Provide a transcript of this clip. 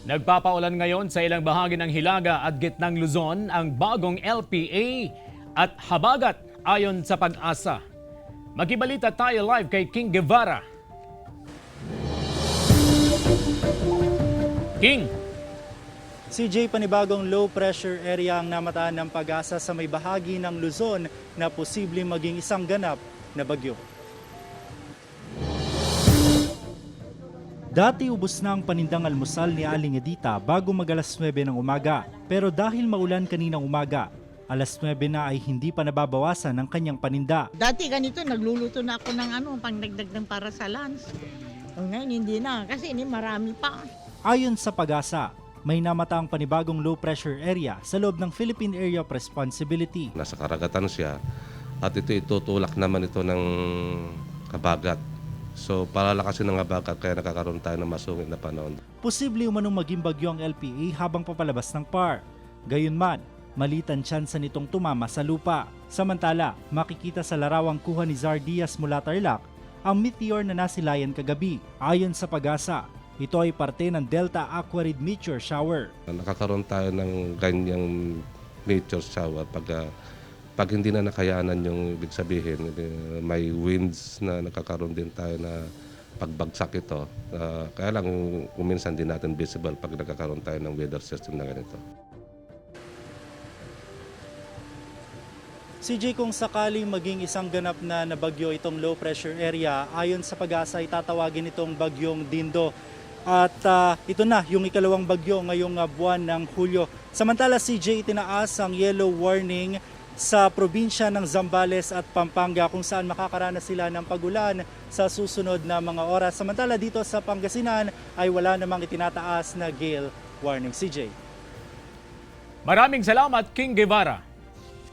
Nagpapaulan ngayon sa ilang bahagi ng Hilaga at Gitnang Luzon ang bagong LPA at habagat ayon sa Pag-asa. Makibalita tayo live kay King Guevara. King! CJ, panibagong low pressure area ang namataan ng Pag-asa sa may bahagi ng Luzon na posibleng maging isang ganap na bagyo. Dati ubos na ang panindang almusal ni Aling Edita bago mag-alas 9 ng umaga. Pero dahil maulan kaninang umaga, alas 9 na ay hindi pa nababawasan ang kanyang paninda. Dati ganito, nagluluto na ako ng pangdagdag ng para sa lunch. Ngayon hindi na, kasi ini marami pa. Ayon sa Pag-asa, may namataang panibagong low pressure area sa loob ng Philippine Area of Responsibility. Nasa karagatan siya at ito itutulak naman ito ng habagat. So palalakasin ng habagat kaya nakakaroon tayo ng masungit na panahon. Posible umanong maging bagyo ang LPA habang papalabas ng PAR. Gayunman, malitan tsansa nitong tumama sa lupa. Samantala, makikita sa larawang kuha ni Zar Diaz mula Tarlac ang meteor na nasilayan kagabi. Ayon sa Pag-asa, ito ay parte ng Delta Aquarid Meteor Shower. Nakakaroon tayo ng ganyang meteor shower pag hindi na nakayanan yung ibig sabihin, may winds na nakakaroon din tayo na pagbagsak ito. Kaya lang kung minsan din natin visible pag nakakaroon tayo ng weather system na ganito. CJ, kung sakaling maging isang ganap na bagyo itong low pressure area, ayon sa Pag-asa ay tatawagin itong bagyong Dindo. At ito na yung ikalawang bagyo ngayong buwan ng Hulyo. Samantala, CJ, itinaas ang yellow warning sa probinsya ng Zambales at Pampanga kung saan makakaranas sila ng pagulan sa susunod na mga oras. Samantala dito sa Pangasinan ay wala namang itinataas na gale warning. CJ. Maraming salamat, King Guevara.